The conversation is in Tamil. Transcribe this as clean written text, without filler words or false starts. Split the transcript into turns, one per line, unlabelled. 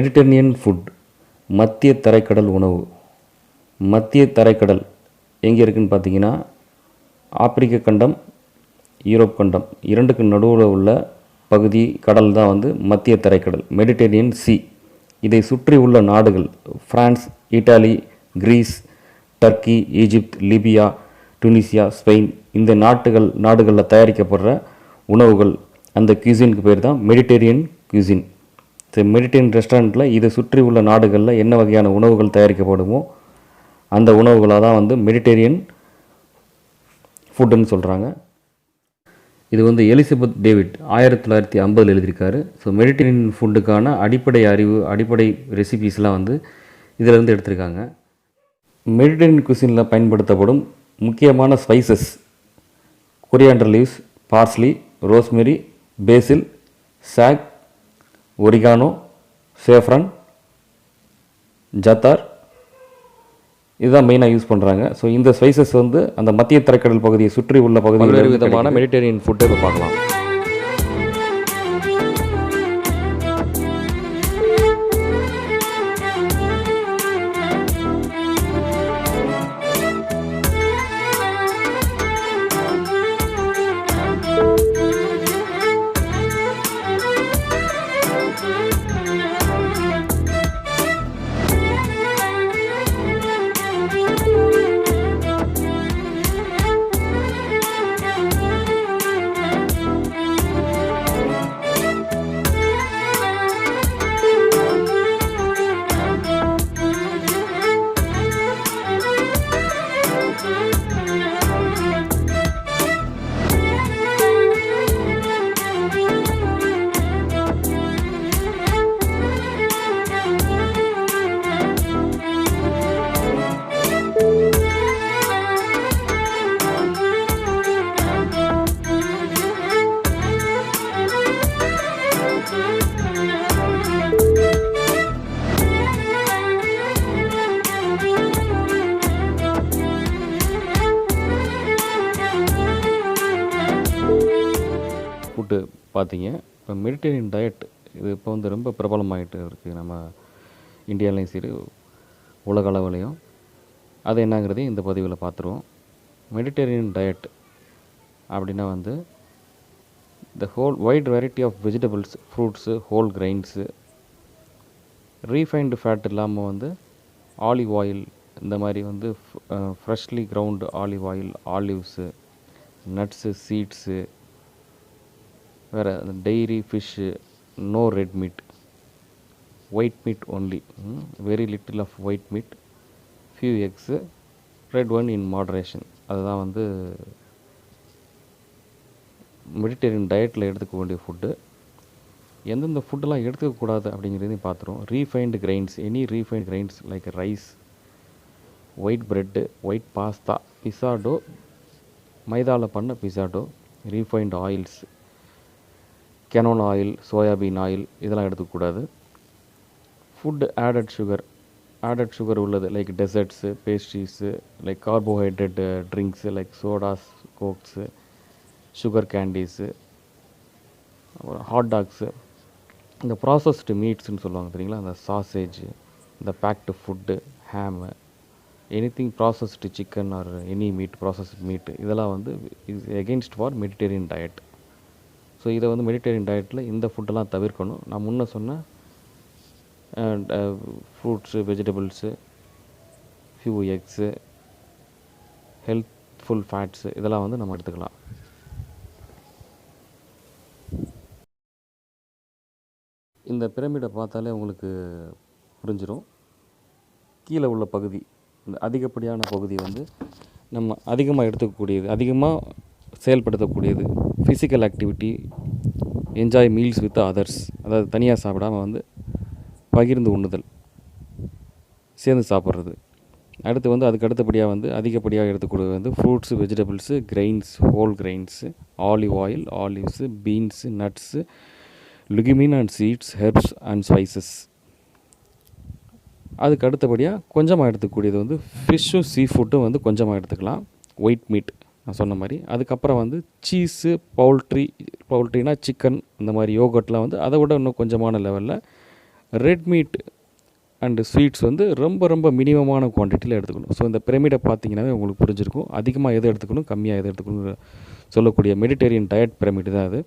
மெடிட்டரேனியன் ஃபுட், மத்திய தரைக்கடல் உணவு. மத்திய தரைக்கடல் எங்கே இருக்குதுன்னு பார்த்தீங்கன்னா, ஆப்பிரிக்க கண்டம், யூரோப் கண்டம் இரண்டுக்கு நடுவில் உள்ள பகுதி கடல் தான் வந்து மத்திய தரைக்கடல், மெடிட்டரேனியன் சி. இதை சுற்றி உள்ள நாடுகள் France, Italy, Greece, Turkey, Egypt, Libya, Tunisia, Spain, இந்த நாடுகளில் தயாரிக்கப்படுற உணவுகள், அந்த cuisineக்கு பேர் தான் மெடிட்டரேனியன் cuisine. மெடிட்டரேனியன் ரெஸ்டாரண்ட்டில் இதை சுற்றி உள்ள நாடுகளில் என்ன வகையான உணவுகள் தயாரிக்கப்படுமோ அந்த உணவுகளாக தான் வந்து மெடிட்டரேனியன் ஃபுட்டுன்னு சொல்கிறாங்க. இது வந்து எலிசபெத் டேவிட் 1950 எழுதியிருக்காரு. ஸோ மெடிட்டரேனியன் ஃபுட்டுக்கான அடிப்படை ரெசிபீஸ்லாம் வந்து இதிலேருந்து எடுத்திருக்காங்க. மெடிட்டரேனியன் குசினில் பயன்படுத்தப்படும் முக்கியமான spices: coriander leaves, parsley, rosemary, basil, sage, oregano, saffron, za'atar, இதுதான் மெயினாக யூஸ் பண்ணுறாங்க. ஸோ இந்த ஸ்பைசஸ் வந்து அந்த மத்திய தரைக்கடல் பகுதியை சுற்றி உள்ள பகுதியில் வேறு விதமான மெடிட்டரேனியன் ஃபுட்டை இப்போ பார்க்கலாம். ஃபுட்டு பார்த்தீங்க. இப்போ மெடிட்டரேனியன் டயட் இது இப்போ வந்து ரொம்ப பிரபலமாகிட்டு இருக்குது நம்ம இந்தியாவிலையும் சரி உலக அளவுலையும். அது என்னங்கிறதையும் இந்த பதிவில் பார்த்துருவோம். மெடிட்டரேனியன் டயட் அப்படின்னா வந்து the wide variety of vegetables, fruits, whole grains, refined fat இல்லாமல் வந்து ஆலிவ் ஆயில், இந்த மாதிரி வந்து freshly ground olive oil, olives, nuts, seeds, வேறு dairy, fish, no red meat, white meat only, very little of white meat, few eggs, red wine in moderation. அதுதான் வந்து மெடிட்டரேனியன் டயட்டில் எடுத்துக்க வேண்டிய ஃபுட்டு. எந்தெந்த ஃபுட்டெல்லாம் எடுத்துக்கக்கூடாது அப்படிங்கிறதையும் பார்த்துருவோம். Refined grains, any refined grains like rice, white bread, white pasta, pizza dough, மைதாவில் பண்ண pizza dough, refined oils, canola oil, soybean oil, இதெல்லாம் எடுத்துக்கூடாது. ஃபுட்டு ஆடட் சுகர் உள்ளது like desserts, pastries, like carbohydrate drinks like sodas, cokes, sugar candies, அப்புறம் ஹாட் டாக்ஸு, இந்த ப்ராசஸ்டு மீட்ஸ்ன்னு சொல்லுவாங்க தெரியுங்களா, அந்த சாசேஜ், இந்த packed food, ham, anything processed chicken or any meat, processed meat, இதெல்லாம் வந்து is against for Mediterranean diet. So இதை வந்து மெடிட்டரேனியன் டயட்டில் இந்த ஃபுட்டெல்லாம் தவிர்க்கணும். நான் முன்ன சொன்ன fruits, vegetables, few eggs, healthful fats, இதெல்லாம் வந்து நம்ம எடுத்துக்கலாம். இந்த பிரமிடை பார்த்தாலே உங்களுக்கு புரிஞ்சிடும். கீழே உள்ள பகுதி, இந்த அதிகப்படியான பகுதி வந்து நம்ம அதிகமாக எடுத்துக்கக்கூடியது, அதிகமாக செயல்படுத்தக்கூடியது physical activity, enjoy meals with others, அதாவது தனியாக சாப்பிடாமல் வந்து பகிர்ந்து உண்ணுதல், சேர்ந்து சாப்பிட்றது. அடுத்து வந்து அதுக்கு அடுத்தபடியாக வந்து அதிகப்படியாக எடுத்துக்கூடாது வந்து fruits, vegetables, grains, whole grains, olive oil, olives, beans, nuts, legumes and seeds, herbs and spices. அதுக்கு அடுத்தபடியாக கொஞ்சமாக எடுத்துக்கூடியது வந்து ஃபிஷ்ஷும் சீ ஃபுட்டும் வந்து கொஞ்சமாக எடுத்துக்கலாம், ஒயிட் மீட் நான் சொன்ன மாதிரி. அதுக்கப்புறம் வந்து சீஸு, பவுல்ட்ரினா சிக்கன், இந்த மாதிரி யோகர்ட்லாம் வந்து அதை விட இன்னும் கொஞ்சமான லெவலில் ரெட் மீட் அண்டு ஸ்வீட்ஸ் வந்து ரொம்ப ரொம்ப மினிமமான குவான்டிட்டியில் எடுத்துக்கணும். ஸோ இந்த பிரமிடை பார்த்தீங்கன்னாவே உங்களுக்கு புரிஞ்சிருக்கும். அதிகமாக எது எடுத்துக்கணும், கம்மியாக எது எடுத்துக்கணும்னு சொல்லக்கூடிய மெடிடேரியன் டயட் பிரமிடு தான் அது.